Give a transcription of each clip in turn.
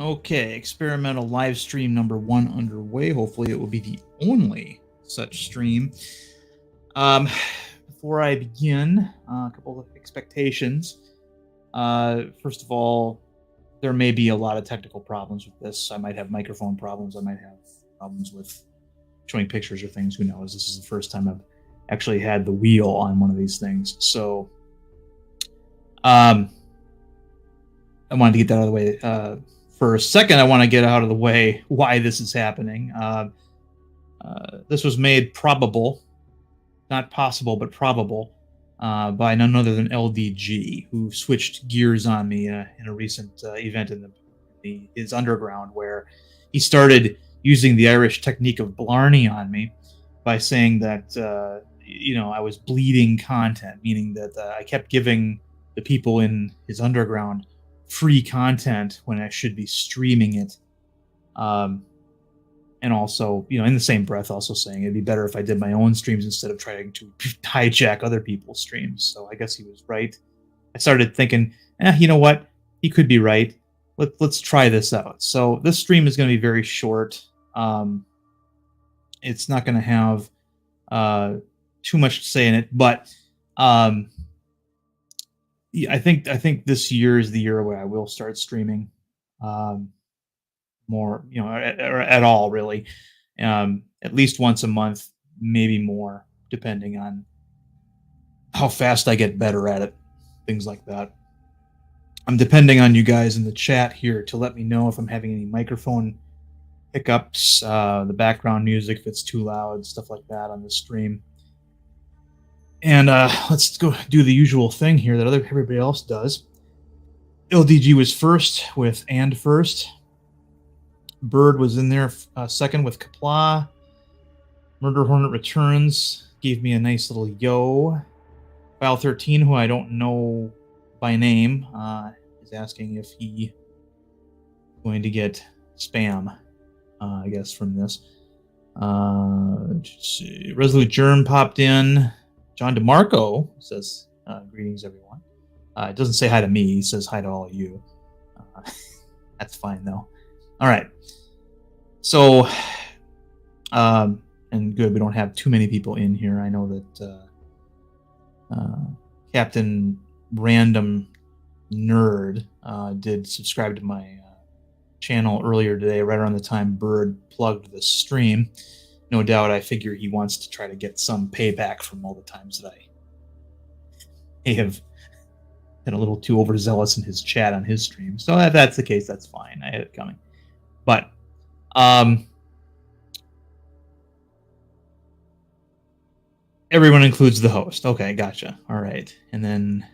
Okay, experimental live stream number 1 underway. Hopefully, it will be the only such stream. Before I begin, a couple of expectations. First of all, there may be a lot of technical problems with this. I might have microphone problems. I might have problems with showing pictures or things. Who knows? This is the first time I've actually had the wheel on one of these things. So, I wanted to get that out of the way first. Second, I want to get out of the way why this is happening. This was made probable, not possible, but probable, by none other than LDG, who switched gears on me in a recent event in his underground, where he started using the Irish technique of Blarney on me by saying that I was bleeding content, meaning that I kept giving the people in his underground free content when I should be streaming it. And also, in the same breath, also saying it'd be better if I did my own streams instead of trying to hijack other people's streams. So I guess he was right. I started thinking, you know what? He could be right. Let's try this out. So this stream is going to be very short. It's not going to have too much to say in it, but I think this year is the year where I will start streaming more, at all, really. At least once a month, maybe more, depending on how fast I get better at it, things like that. I'm depending on you guys in the chat here to let me know if I'm having any microphone hiccups, the background music, if it's too loud, stuff like that on the stream. And let's go do the usual thing here that everybody else does. LDG was first with "And First." Bird was in there second with Kapla. Murder Hornet Returns gave me a nice little yo. File 13, who I don't know by name, is asking if he is going to get spam, I guess, from this. Let's see. Resolute Germ popped in. John DeMarco says, greetings, everyone. It doesn't say hi to me. He says hi to all of you. That's fine, though. All right. So, and good, we don't have too many people in here. I know that Captain Random Nerd did subscribe to my channel earlier today, right around the time Bird plugged the stream. No doubt, I figure he wants to try to get some payback from all the times that I may have been a little too overzealous in his chat on his stream. So if that's the case, that's fine. I had it coming. But everyone includes the host. Okay, gotcha. All right. And then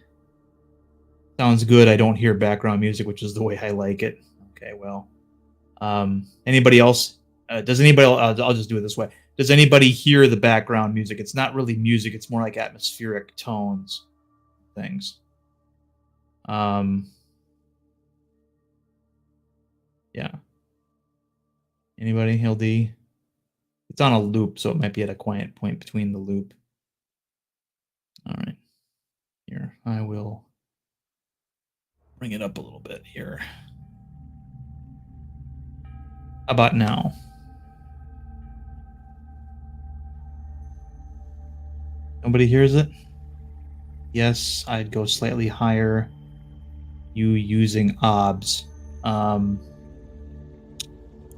sounds good. I don't hear background music, which is the way I like it. Okay, well. Anybody else? Does anybody? I'll just do it this way. Does anybody hear the background music? It's not really music. It's more like atmospheric tones, things. Yeah. Anybody? LD? It's on a loop, so it might be at a quiet point between the loop. All right. Here, I will bring it up a little bit here. How about now? Nobody hears it? Yes, I'd go slightly higher. You using OBS.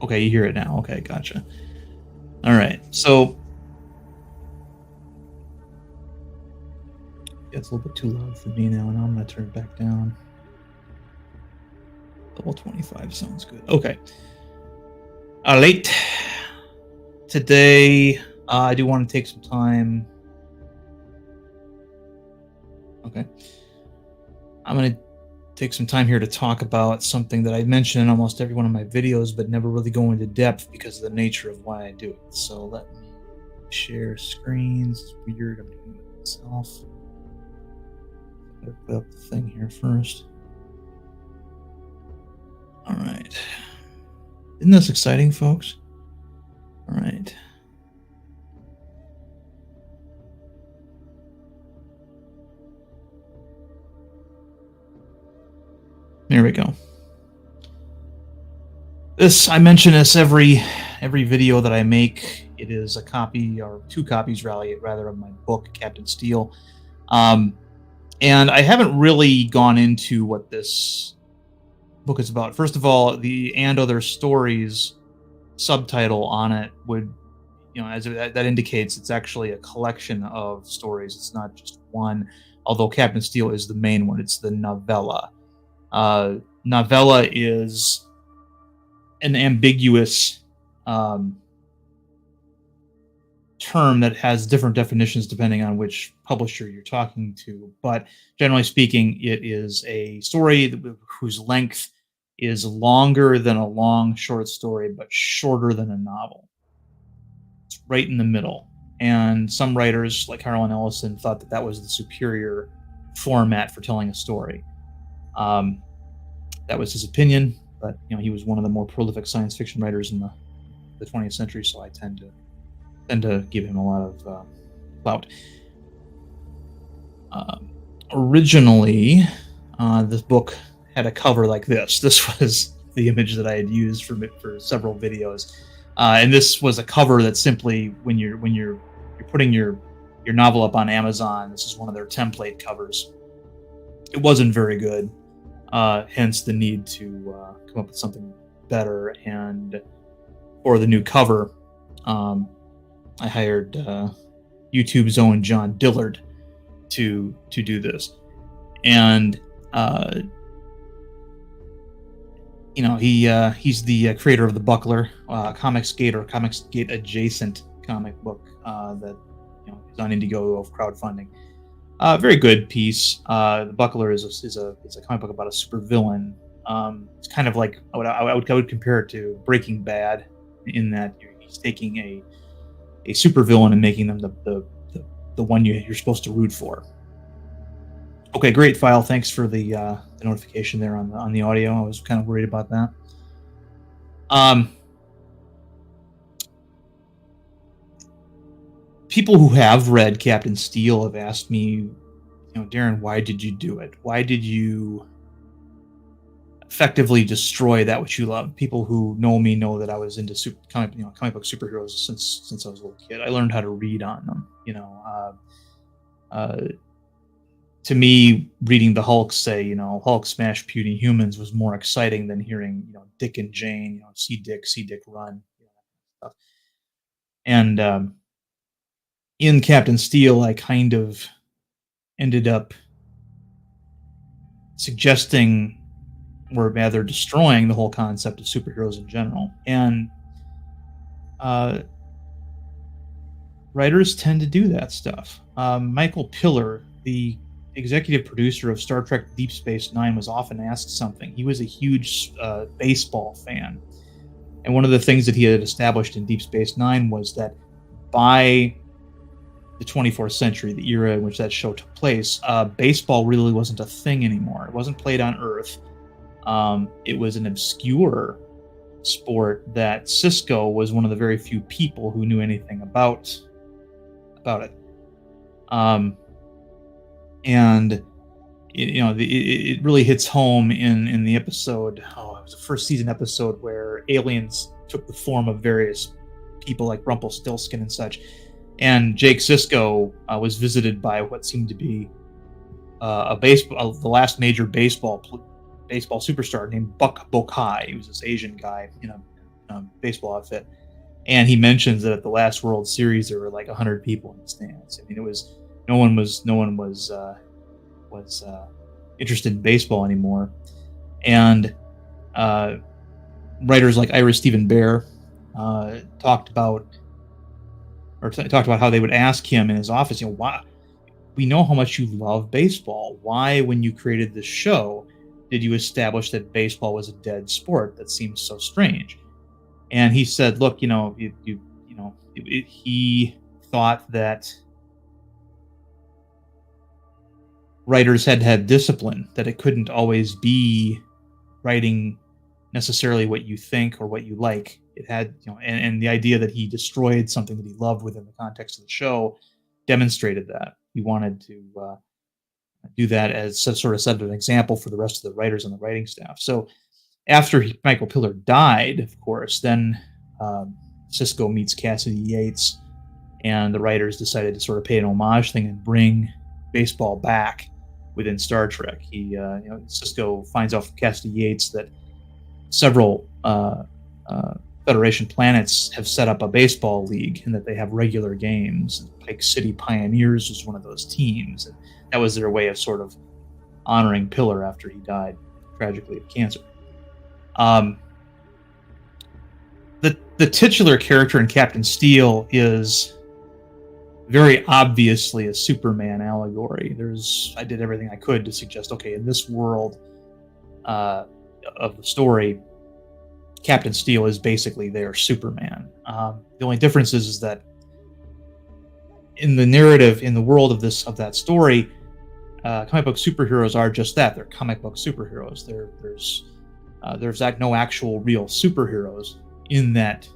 Okay, you hear it now. Okay, gotcha. All right, so it's a little bit too loud for me now, and I'm going to turn it back down. Level 25 sounds good. Okay. Late. Today, I do want to take some time. Okay. I'm going to take some time here to talk about something that I mention in almost every one of my videos, but never really go into depth because of the nature of why I do it. So let me share screens. It's weird. I'm doing it myself. Better put up the thing here first. All right. Isn't this exciting, folks? All right. There we go. This I mention this every video that I make. It is a copy or two copies, rather, of my book, Captain Steel. Um, and I haven't really gone into what this book is about. First of all, the "and other stories" subtitle on it would, that indicates it's actually a collection of stories. It's not just one. Although Captain Steel is the main one. It's the novella. Uh, Novella is an ambiguous um, term that has different definitions depending on which publisher you're talking to. But generally speaking, it is a story whose length is longer than a long short story, but shorter than a novel. It's right in the middle. And some writers, like Harlan Ellison, thought that that was the superior format for telling a story. Um, that was his opinion, but he was one of the more prolific science fiction writers in the 20th century, so I tend to give him a lot of clout. Um, Originally, this book had a cover like this. This was the image that I had used for several videos, and this was a cover that simply when you're putting your novel up on Amazon. This is one of their template covers. It wasn't very good, hence the need to come up with something better. And for the new cover, um, I hired YouTube's own John Dillard to do this, and uh, he's the creator of the Buckler, Comicsgate or Comicsgate adjacent comic book that is on Indiegogo of crowdfunding. Very good piece. The Buckler is a comic book about a supervillain. It's kind of like I would compare it to Breaking Bad, in that he's taking a supervillain and making them the one you're supposed to root for. Okay, great file. Thanks for the notification there on the audio. I was kind of worried about that. Um, People who have read Captain Steel have asked me, Darren, why did you do it? Why did you effectively destroy that which you love? People who know me know that I was into comic book superheroes since I was a little kid. I learned how to read on them. Uh, to me, reading the Hulk say, Hulk smash puny humans was more exciting than hearing, Dick and Jane, see Dick run, stuff. And in Captain Steel, I kind of ended up suggesting, or rather destroying, the whole concept of superheroes in general. And uh, writers tend to do that stuff. Michael Piller, the executive producer of Star Trek Deep Space Nine, was often asked something. He was a huge baseball fan. And one of the things that he had established in Deep Space Nine was that by the 24th century, the era in which that show took place, baseball really wasn't a thing anymore. It wasn't played on Earth. It was an obscure sport that Cisco was one of the very few people who knew anything about it. And it really hits home in the episode. Oh, it was the first season episode where aliens took the form of various people like Rumpelstiltskin and such. And Jake Sisko was visited by what seemed to be the last major baseball superstar named Buck Bokai. He was this Asian guy in a baseball outfit, and he mentions that at the last World Series there were like 100 people in the stands. I mean, it was no one was interested in baseball anymore, and writers like Ira Stephen Bear talked about how they would ask him in his office, why, we know how much you love baseball. Why, when you created this show, did you establish that baseball was a dead sport? That seems so strange. And he said, look, he thought that writers had to have discipline, that it couldn't always be writing necessarily what you think or what you like. It had, and the idea that he destroyed something that he loved within the context of the show demonstrated that. He wanted to do that as sort of set an example for the rest of the writers on the writing staff. So After Michael Piller died, of course, then Cisco meets Cassidy Yates, and the writers decided to sort of pay an homage thing and bring baseball back within Star Trek. Cisco finds out from Cassidy Yates that several Federation planets have set up a baseball league, and that they have regular games. Pike City Pioneers was one of those teams, and that was their way of sort of honoring Piller after he died tragically of cancer. The titular character in Captain Steel is very obviously a Superman allegory. I did everything I could to suggest, okay, in this world of the story, Captain Steel is basically their Superman. The only difference is that in the narrative, in the world of that story, comic book superheroes are just that. They're comic book superheroes. There's no actual real superheroes in that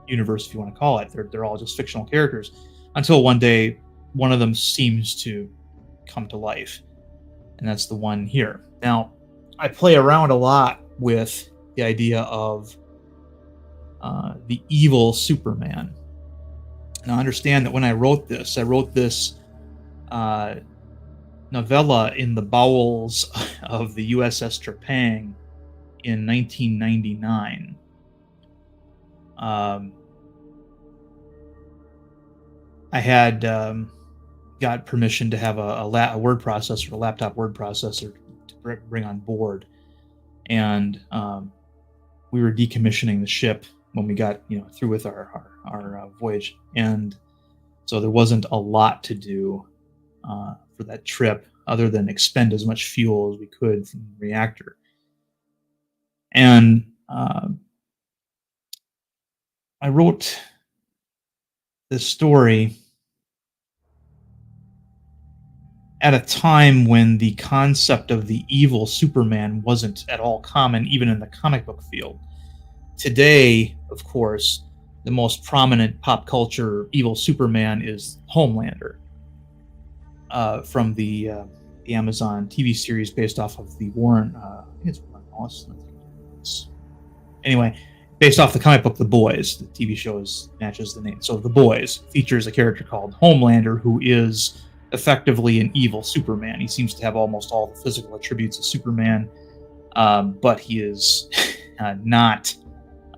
universe, if you want to call it. They're all just fictional characters, until one day one of them seems to come to life, and that's the one here. Now, I play around a lot with the idea of the evil Superman. Now, understand that when I wrote this novella in the bowels of the USS Trepang in 1999. I had got permission to have a word processor, a laptop word processor, to bring on board, and we were decommissioning the ship when we got through with our voyage, and so there wasn't a lot to do for that trip other than expend as much fuel as we could from the reactor. And I wrote this story at a time when the concept of the evil Superman wasn't at all common, even in the comic book field. Today, of course, the most prominent pop culture evil Superman is Homelander, from the Amazon TV series based off of the Warren. I think it's Warren Ellis. Anyway, based off the comic book The Boys. The TV show matches the name. So The Boys features a character called Homelander, who is effectively an evil Superman. He seems to have almost all the physical attributes of Superman, but he is not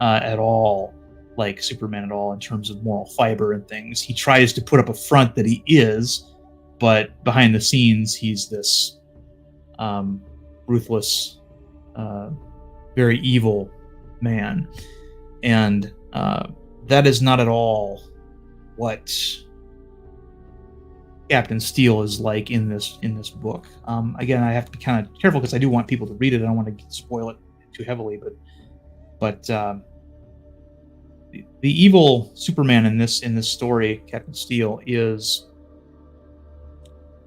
at all like Superman at all in terms of moral fiber and things. He tries to put up a front that he is, but behind the scenes, he's this ruthless, very evil man. And that is not at all what Captain Steel is like in this book. Again, I have to be kind of careful because I do want people to read it. I don't want to spoil it too heavily, but the evil Superman in this story, Captain Steel, is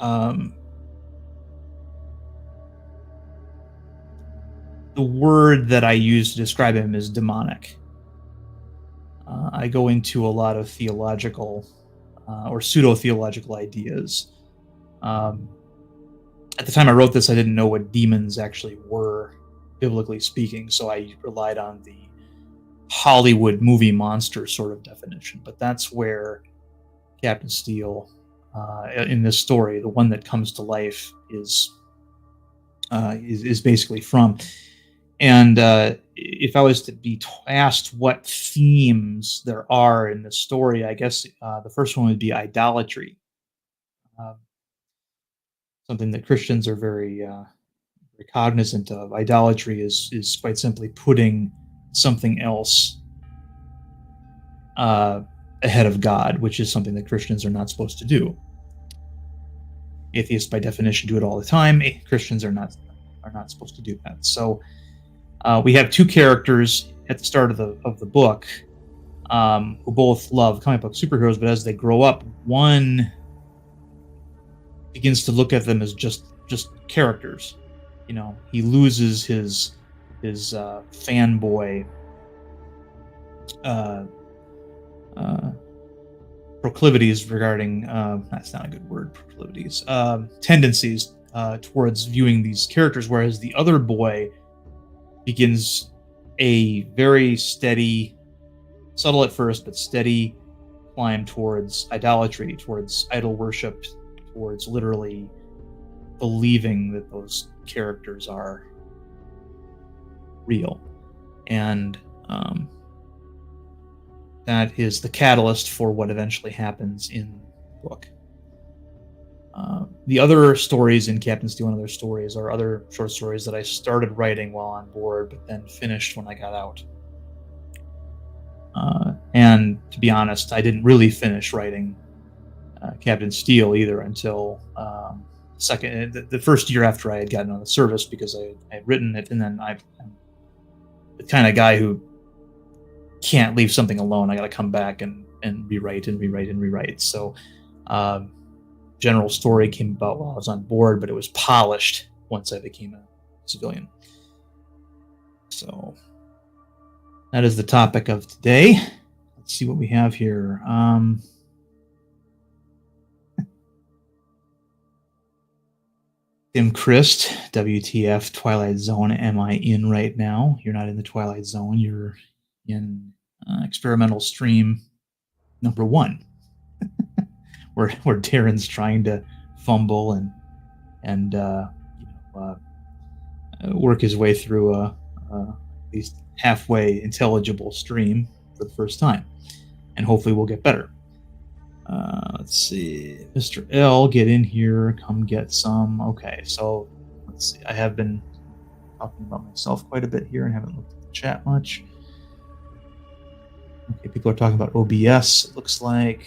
the word that I use to describe him is demonic. I go into a lot of theological or pseudo-theological ideas. At the time I wrote this, I didn't know what demons actually were, biblically speaking, so I relied on the Hollywood movie monster sort of definition. But that's where Captain Steel, in this story, the one that comes to life, is basically from. And if I was to be asked what themes there are in this story, I guess the first one would be idolatry. Something that Christians are very cognizant of. Idolatry is quite simply putting something else ahead of God, which is something that Christians are not supposed to do. Atheists, by definition, do it all the time. Christians are not supposed to do that. So we have two characters at the start of the book who both love comic book superheroes, but as they grow up, one begins to look at them as just characters. He loses his fanboy proclivities regarding that's not a good word, proclivities, tendencies towards viewing these characters, whereas the other boy begins a very steady, subtle at first, but steady climb towards idolatry, towards idol worship, towards literally believing that those characters are real. And that is the catalyst for what eventually happens in the book. The other stories in Captain Steel and other stories are other short stories that I started writing while on board, but then finished when I got out. And to be honest, I didn't really finish writing Captain Steel either until the first year after I had gotten out of service, because I had written it, and then I'm the kind of guy who can't leave something alone. I got to come back and rewrite. So general story came about while I was on board, but it was polished once I became a civilian. So that is the topic of today. Let's see what we have here. Tim Christ, WTF, Twilight Zone, am I in right now? You're not in the Twilight Zone. You're in experimental stream number 1. where Darren's trying to fumble and work his way through at least halfway intelligible stream for the first time, and hopefully we'll get better. Let's see, Mr. L, get in here, come get some. Okay, so let's see. I have been talking about myself quite a bit here and haven't looked at the chat much. Okay, people are talking about OBS. It looks like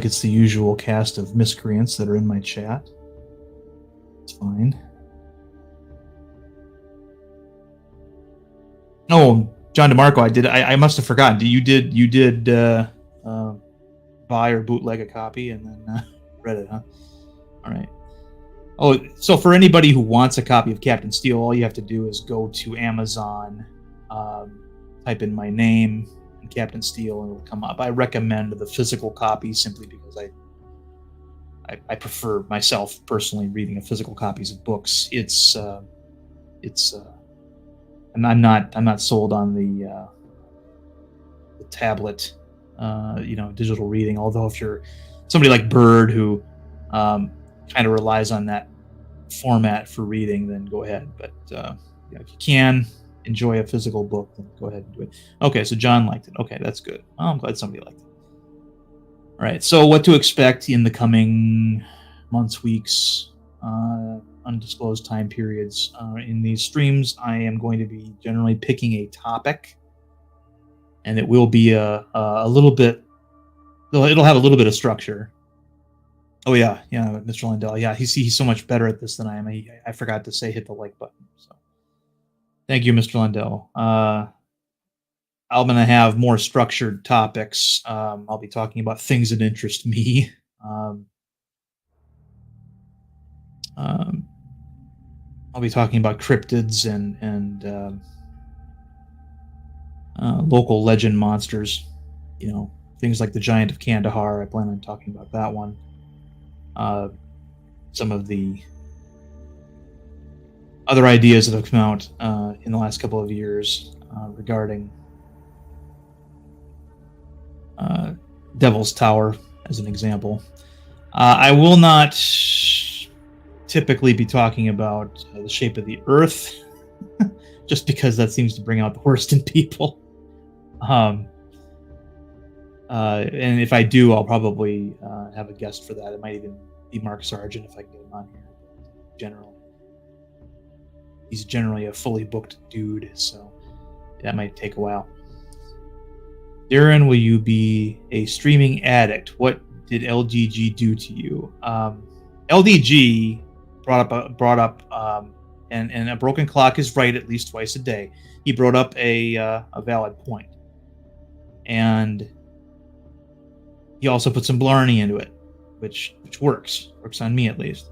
it's the usual cast of miscreants that are in my chat. It's fine. Oh, John DeMarco, I must have forgotten. You did buy or bootleg a copy and then read it, huh? All right. Oh, so for anybody who wants a copy of Captain Steel, all you have to do is go to Amazon, type in my name, Captain Steel, and it'll come up. I recommend the physical copy simply because I prefer myself personally reading a physical copies of books. I'm not sold on the tablet, digital reading. Although if you're somebody like Bird who kind of relies on that format for reading, then go ahead. But if you can enjoy a physical book, then go ahead and do it. Okay, so John liked it. Okay, that's good. Well, I'm glad somebody liked it. All right, so what to expect in the coming months, weeks, undisclosed time periods. In these streams, I am going to be generally picking a topic, and it will be a little bit, it'll have a little bit of structure. Oh yeah, Mr. Lindell. Yeah, he's so much better at this than I am. I forgot to say hit the like button. So thank you, Mr. Lindell. I'm going to have more structured topics. I'll be talking about things that interest me. I'll be talking about cryptids and local legend monsters. Things like the Giant of Kandahar. I plan on talking about that one. Some of the other ideas that have come out in the last couple of years regarding Devil's Tower, as an example. I will not typically be talking about the shape of the Earth, just because that seems to bring out the worst in people. And if I do, I'll probably have a guest for that. It might even be Mark Sargent if I can get him on here. He's generally a fully booked dude, so that might take a while. Darren, will you be a streaming addict? What did LGG do to you? LDG brought up, and a broken clock is right at least twice a day. He brought up a valid point, and he also put some Blarney into it, which works on me at least.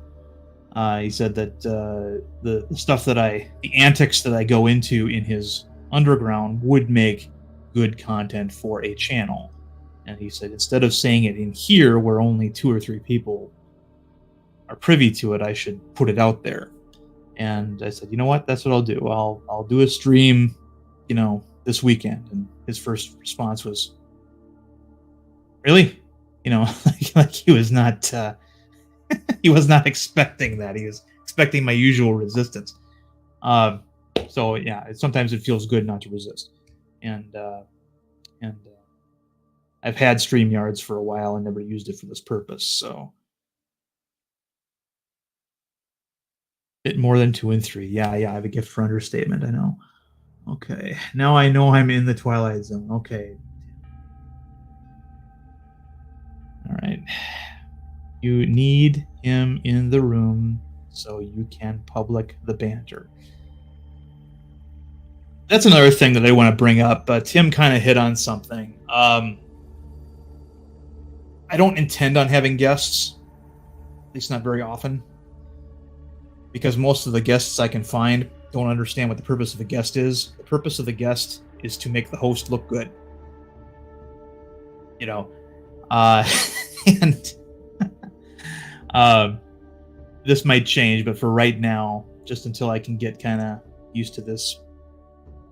He said that the stuff the antics that I go into in his underground would make good content for a channel. And he said, instead of saying it in here where only 2 or 3 people are privy to it, I should put it out there. And I said, you know what? That's what I'll do. I'll do a stream, this weekend. And his first response was, really? Like he was not he was not expecting that. He was expecting my usual resistance. Um, so yeah, sometimes it feels good not to resist. And I've had StreamYards for a while and never used it for this purpose. So bit more than 2 and 3. Yeah, I have a gift for understatement. I know. Okay, now I know I'm in the Twilight Zone. Okay. All right. You need him in the room so you can public the banter. That's another thing that I want to bring up. Tim kind of hit on something. I don't intend on having guests, at least not very often, because most of the guests I can find don't understand what the purpose of a guest is. The purpose of the guest is to make the host look good. And this might change, but for right now, just until I can get kind of used to this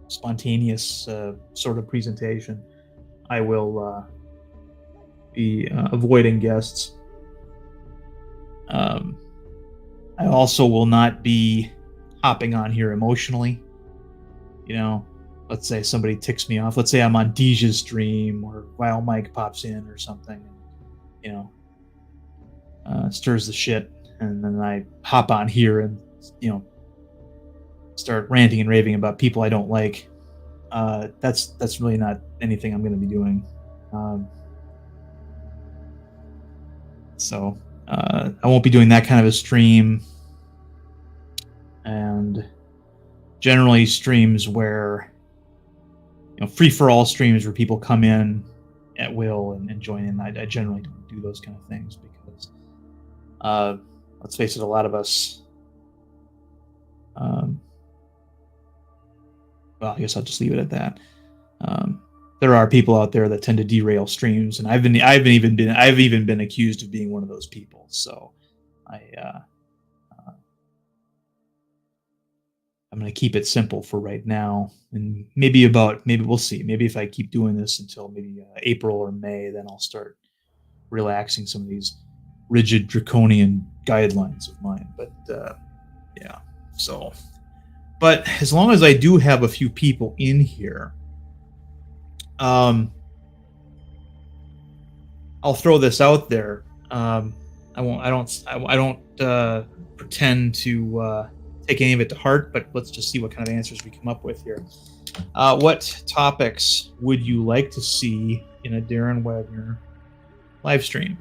spontaneous sort of presentation, I will be avoiding guests. I also will not be hopping on here emotionally. Let's say somebody ticks me off. Let's say I'm on Deja's stream or while Mike pops in or something, and stirs the shit, and then I hop on here and start ranting and raving about people I don't like. That's really not anything I'm going to be doing. So I won't be doing that kind of a stream, and generally streams where free-for-all streams where people come in at will and join in. I generally don't do those kind of things because let's face it, a lot of us well, I guess I'll just leave it at that. There are people out there that tend to derail streams, and I've even been accused of being one of those people. So I'm going to keep it simple for right now, and maybe we'll see. Maybe if I keep doing this until maybe April or May, then I'll start relaxing some of these rigid draconian guidelines of mine. But yeah, so. But as long as I do have a few people in here, I'll throw this out there. I don't pretend to take any of it to heart, but let's just see what kind of answers we come up with here. What topics would you like to see in a Darren Wagner live stream,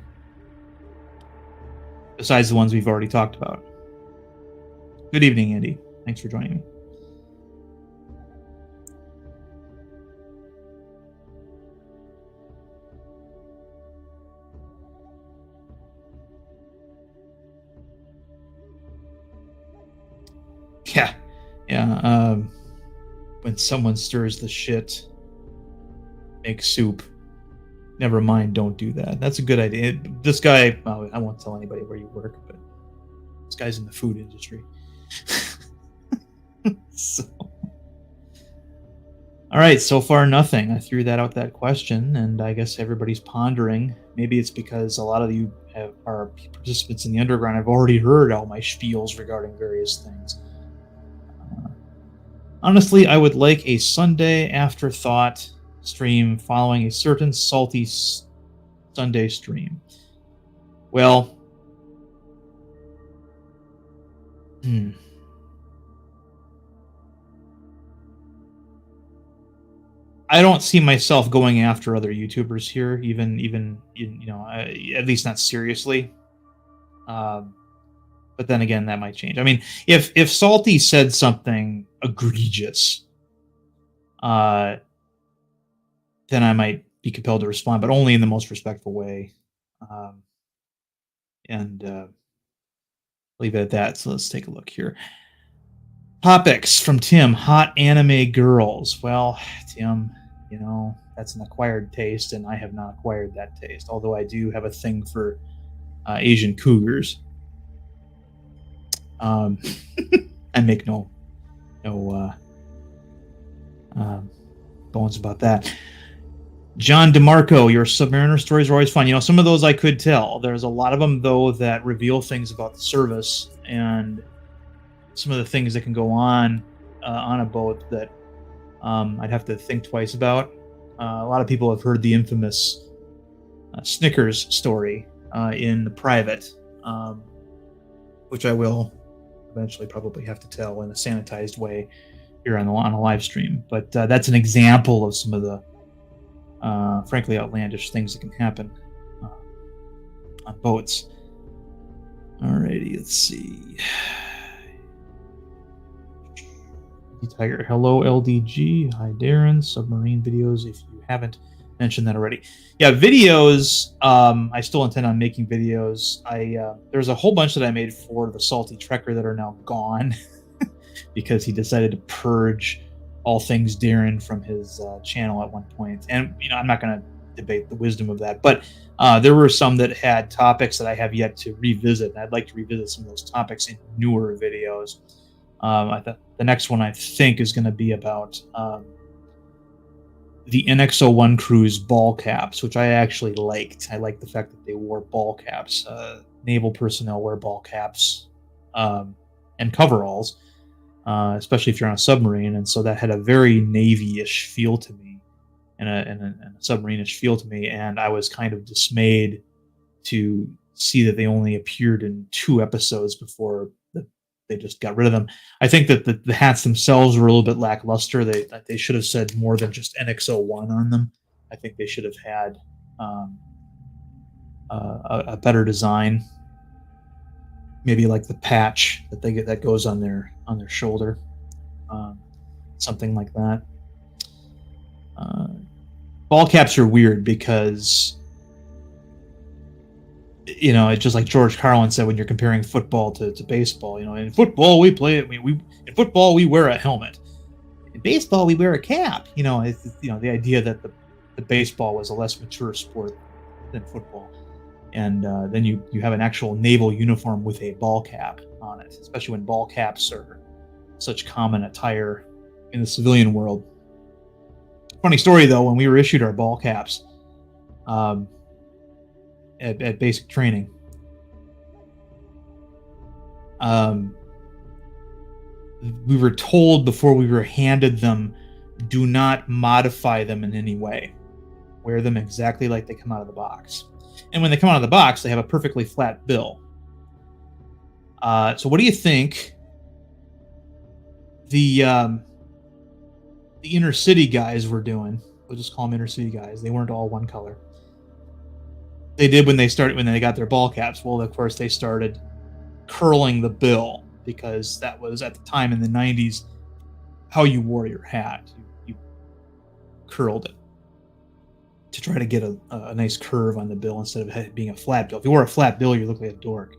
besides the ones we've already talked about? Good evening, Andy. Thanks for joining me. Yeah. When someone stirs the shit, make soup. Never mind, don't do that. That's a good idea. This guy, well, I won't tell anybody where you work, but this guy's in the food industry. So. All right, so far nothing. I threw that question, and I guess everybody's pondering. Maybe it's because a lot of you are participants in the underground. I've already heard all my spiels regarding various things. Honestly, I would like a Sunday afterthought stream following a certain salty Sunday stream. Well, I don't see myself going after other YouTubers here, even at least not seriously. But then again, that might change. I mean, if Salty said something egregious, then I might be compelled to respond, but only in the most respectful way. And leave it at that. So let's take a look here. Topics from Tim: hot anime girls. Well, Tim, that's an acquired taste, and I have not acquired that taste. Although I do have a thing for Asian cougars. I I make no bones about that. John DeMarco, your Submariner stories are always fun. Some of those I could tell. There's a lot of them, though, that reveal things about the service and some of the things that can go on a boat that I'd have to think twice about. A lot of people have heard the infamous Snickers story in the private, which I will eventually probably have to tell in a sanitized way here on a live stream. But that's an example of some of the frankly outlandish things that can happen on boats. Alrighty, let's see. Tiger, hello LDG. Hi Darren. Submarine videos, if you haven't mentioned that already. Yeah, videos. I still intend on making videos. There's a whole bunch that I made for the Salty Trekker that are now gone because he decided to purge all things Darren from his channel at one point. And I'm not going to debate the wisdom of that, but there were some that had topics that I have yet to revisit, and I'd like to revisit some of those topics in newer videos. The next one I think is going to be about the NX-01 crew's ball caps, which I actually liked. I liked the fact that they wore ball caps. Naval personnel wear ball caps and coveralls, especially if you're on a submarine, and so that had a very Navy-ish feel to me, and a submarine-ish feel to me, and I was kind of dismayed to see that they only appeared in 2 episodes before they just got rid of them. I think that the hats themselves were a little bit lackluster. They should have said more than just NX-01 on them. I think they should have had a better design, maybe like the patch that they get that goes on their shoulder, something like that. Ball caps are weird because it's just like George Carlin said when you're comparing football to baseball. In football we play it. In football we wear a helmet. In baseball we wear a cap. It's the idea that the baseball was a less mature sport than football, and then you have an actual naval uniform with a ball cap on it, especially when ball caps are such common attire in the civilian world. Funny story though, when we were issued our ball caps. At basic training, we were told before we were handed them, do not modify them in any way. Wear them exactly like they come out of the box. And when they come out of the box, they have a perfectly flat bill. So what do you think the inner city guys were doing? We'll just call them inner city guys. They weren't all one color. They did when they got their ball caps. Well, of course, they started curling the bill because that was at the time in the 90s how you wore your hat. You curled it to try to get a nice curve on the bill instead of it being a flat bill. If you wore a flat bill, you look like a dork.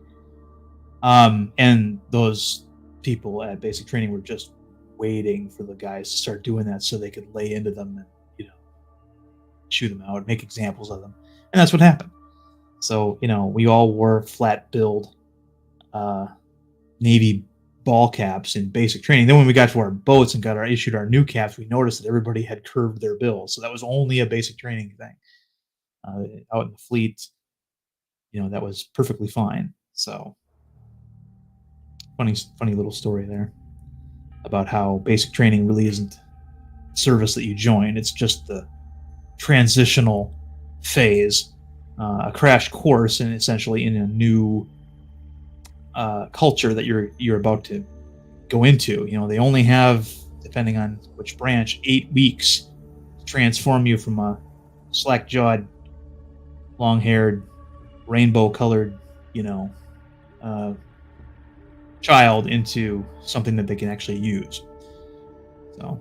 And those people at basic training were just waiting for the guys to start doing that so they could lay into them and chew them out, make examples of them, and that's what happened. So, we all wore flat-billed Navy ball caps in basic training. Then when we got to our boats and issued our new caps, we noticed that everybody had curved their bills. So that was only a basic training thing. Out in the fleet, that was perfectly fine. So, funny little story there about how basic training really isn't service that you join. It's just the transitional phase. A crash course, and essentially in a new culture that you're about to go into. They only have, depending on which branch, 8 weeks to transform you from a slack-jawed, long-haired, rainbow-colored, child into something that they can actually use. So,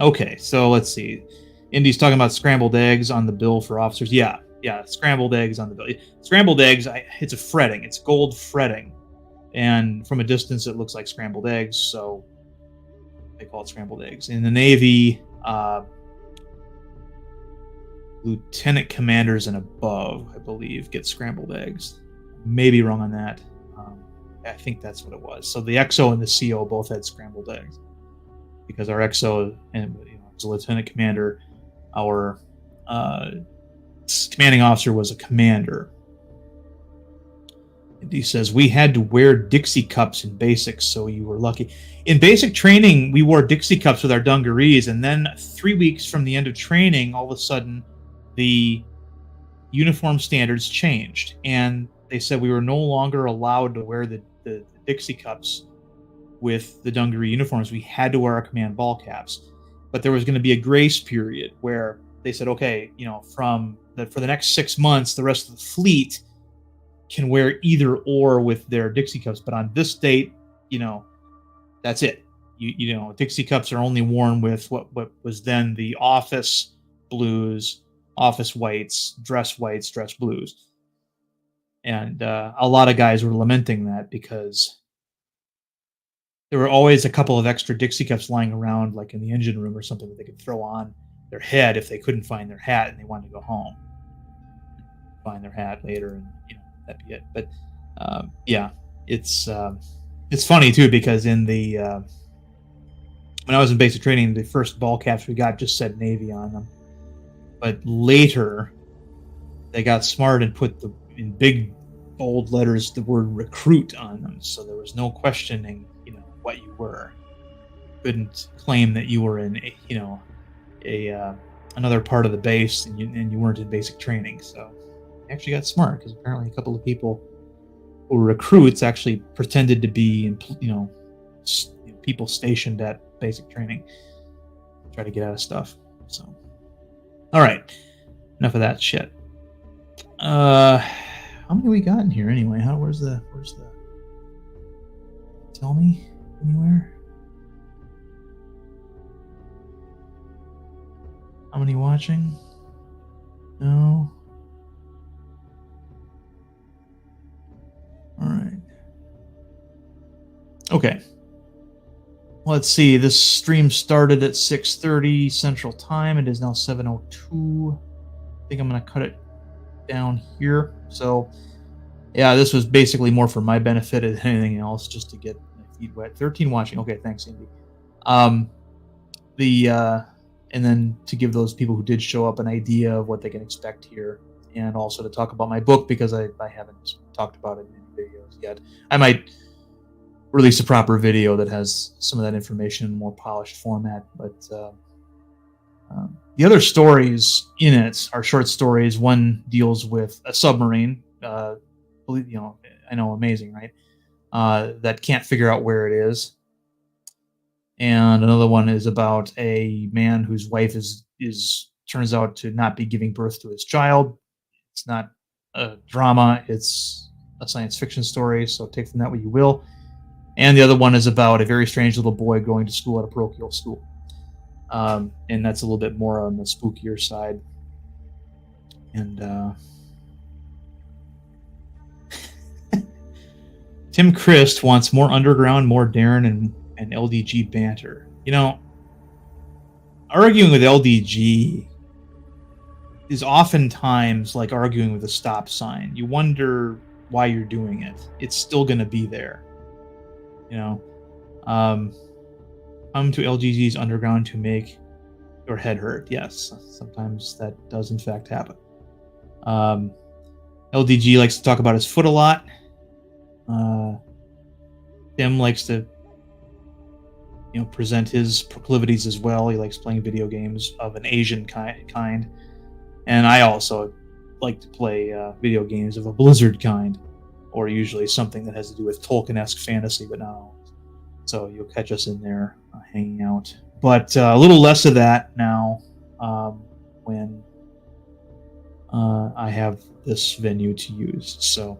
okay, so let's see. Indy's talking about scrambled eggs on the bill for officers. Yeah, scrambled eggs on the bill. Scrambled eggs, it's a fretting. It's gold fretting. And from a distance, it looks like scrambled eggs, so they call it scrambled eggs. In the Navy, lieutenant commanders and above, I believe, get scrambled eggs. Maybe wrong on that. I think that's what it was. So the XO and the CO both had scrambled eggs because our XO and was a lieutenant commander. Our commanding officer was a commander. And he says, we had to wear Dixie cups in basics, so you were lucky. In basic training, we wore Dixie cups with our dungarees, and then 3 weeks from the end of training, all of a sudden, the uniform standards changed, and they said we were no longer allowed to wear the Dixie cups with the dungaree uniforms. We had to wear our command ball caps, but there was going to be a grace period where they said, okay, for the next 6 months, the rest of the fleet can wear either or with their Dixie cups, but on this date, that's it. Dixie cups are only worn with what was then the office blues, office whites, dress blues. And a lot of guys were lamenting that because there were always a couple of extra Dixie cups lying around, like in the engine room or something, that they could throw on their head if they couldn't find their hat and they wanted to go home. Find their hat later, and that'd be it. But yeah, it's funny too, because in the when I was in basic training, the first ball caps we got just said Navy on them, but later they got smart and put in big bold letters the word recruit on them, so there was no questioning what you were. You couldn't claim that you were in another part of the base and you weren't in basic training. So I actually got smart, because apparently a couple of people who were recruits actually pretended to be people stationed at basic training to try to get out of stuff. So all right, enough of that shit. How many we got in here anyway? Where's the tell me anywhere? How many watching? No. All right. Okay. Let's see. This stream started at 6:30 Central Time. It is now 7:02. I think I'm going to cut it down here. So, yeah, this was basically more for my benefit than anything else, just to get my feet wet. 13 watching. Okay, thanks, Andy. And then to give those people who did show up an idea of what they can expect here, and also to talk about my book, because I haven't talked about it in any videos yet. I might release a proper video that has some of that information in a more polished format, but the other stories in it are short stories. One deals with a submarine, I know, amazing, right? That can't figure out where it is. And another one is about a man whose wife turns out to not be giving birth to his child. It's not a drama, it's a science fiction story, so take from that what you will. And the other one is about a very strange little boy going to school at a parochial school. And that's a little bit more on the spookier side. And Tim Christ wants more underground, more Darren, and LDG banter. Arguing with LDG is oftentimes like arguing with a stop sign. You wonder why you're doing it. It's still going to be there. Come to LGG's underground to make your head hurt. Yes, sometimes that does in fact happen. LDG likes to talk about his foot a lot. Tim likes to present his proclivities as well. He likes playing video games of an Asian kind. And I also like to play video games of a Blizzard kind, or usually something that has to do with Tolkien-esque fantasy, but not always. So you'll catch us in there hanging out. But a little less of that now when I have this venue to use. So,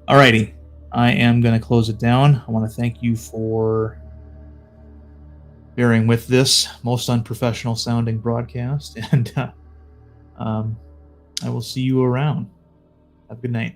alrighty. I am going to close it down. I want to thank you for bearing with this most unprofessional sounding broadcast, and I will see you around. Have a good night.